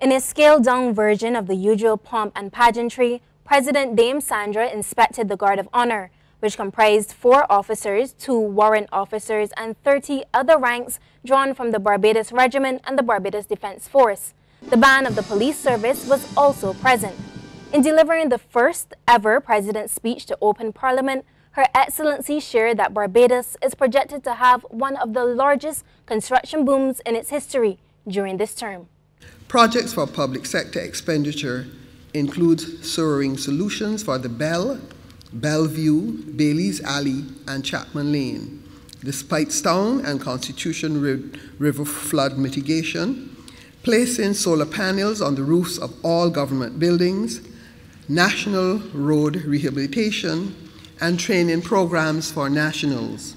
In a scaled-down version of the usual pomp and pageantry, President Dame Sandra inspected the Guard of Honor, which comprised 4 officers, 2 warrant officers, and 30 other ranks drawn from the Barbados Regiment and the Barbados Defence Force. The band of the police service was also present. In delivering the first ever President's speech to open Parliament, Her Excellency shared that Barbados is projected to have one of the largest construction booms in its history during this term. Projects for public sector expenditure include soaring solutions for the Bellevue, Bailey's Alley, and Chapman Lane, the Spitestown and Constitution River flood mitigation, placing solar panels on the roofs of all government buildings, national road rehabilitation, and training programs for nationals.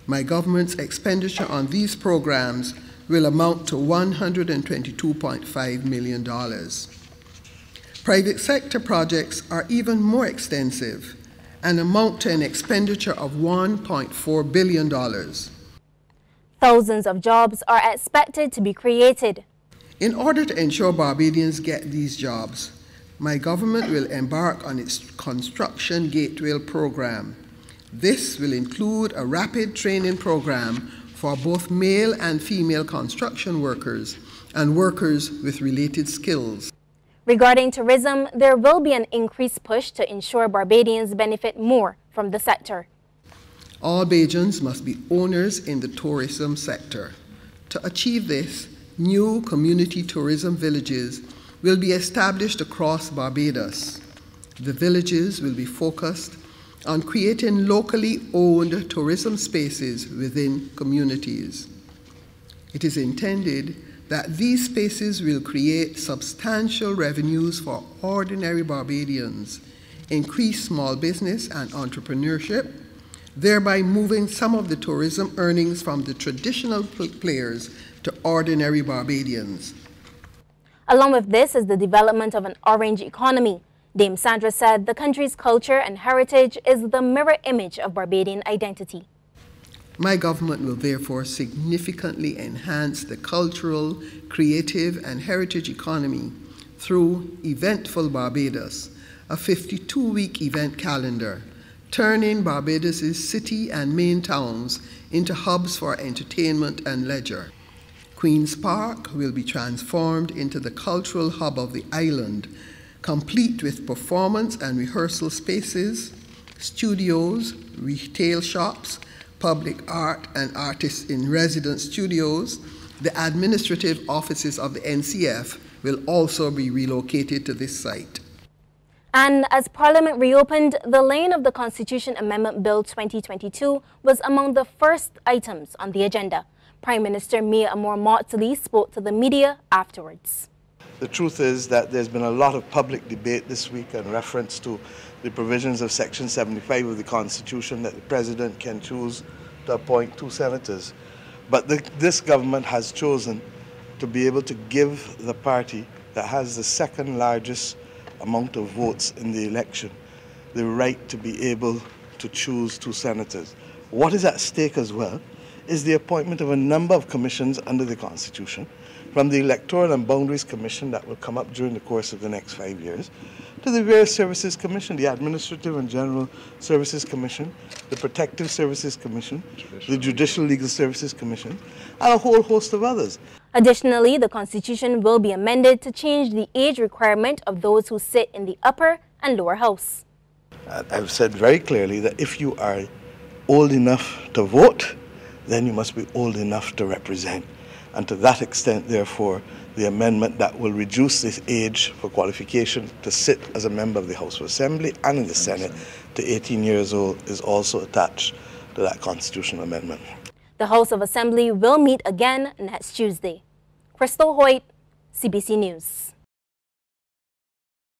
My government's expenditure on these programs will amount to $122.5 million. Private sector projects are even more extensive and amount to an expenditure of $1.4 billion. Thousands of jobs are expected to be created. In order to ensure Barbadians get these jobs, my government will embark on its Construction Gateway program. This will include a rapid training program for both male and female construction workers and workers with related skills. Regarding tourism, there will be an increased push to ensure Barbadians benefit more from the sector. All Bajans must be owners in the tourism sector. To achieve this, new community tourism villages will be established across Barbados. The villages will be focused on creating locally owned tourism spaces within communities. It is intended that these spaces will create substantial revenues for ordinary Barbadians, increase small business and entrepreneurship, thereby moving some of the tourism earnings from the traditional players to ordinary Barbadians. Along with this is the development of an orange economy. Dame Sandra said the country's culture and heritage is the mirror image of Barbadian identity. My government will therefore significantly enhance the cultural, creative, and heritage economy through Eventful Barbados, a 52-week event calendar, turning Barbados's city and main towns into hubs for entertainment and leisure. Queen's Park will be transformed into the cultural hub of the island, complete with performance and rehearsal spaces, studios, retail shops, public art and artists in residence studios. The administrative offices of the NCF will also be relocated to this site. And as Parliament reopened, the laying of the Constitution Amendment Bill 2022 was among the first items on the agenda. Prime Minister Mia Amor-Mottley spoke to the media afterwards. The truth is that there's been a lot of public debate this week in reference to the provisions of Section 75 of the Constitution that the President can choose to appoint 2 senators. But this government has chosen to be able to give the party that has the second largest amount of votes in the election the right to be able to choose 2 senators. What is at stake as well is the appointment of a number of commissions under the Constitution, from the Electoral and Boundaries Commission that will come up during the course of the next 5 years, to the various services commission, the Administrative and General Services Commission, the Protective Services Commission, the Judicial Legal Services Commission, and a whole host of others. Additionally, the Constitution will be amended to change the age requirement of those who sit in the upper and lower house. I've said very clearly that if you are old enough to vote, then you must be old enough to represent. And to that extent, therefore, the amendment that will reduce this age for qualification to sit as a member of the House of Assembly and in the Senate to 18 years old is also attached to that constitutional amendment. The House of Assembly will meet again next Tuesday. Krystal Hoyte, CBC News.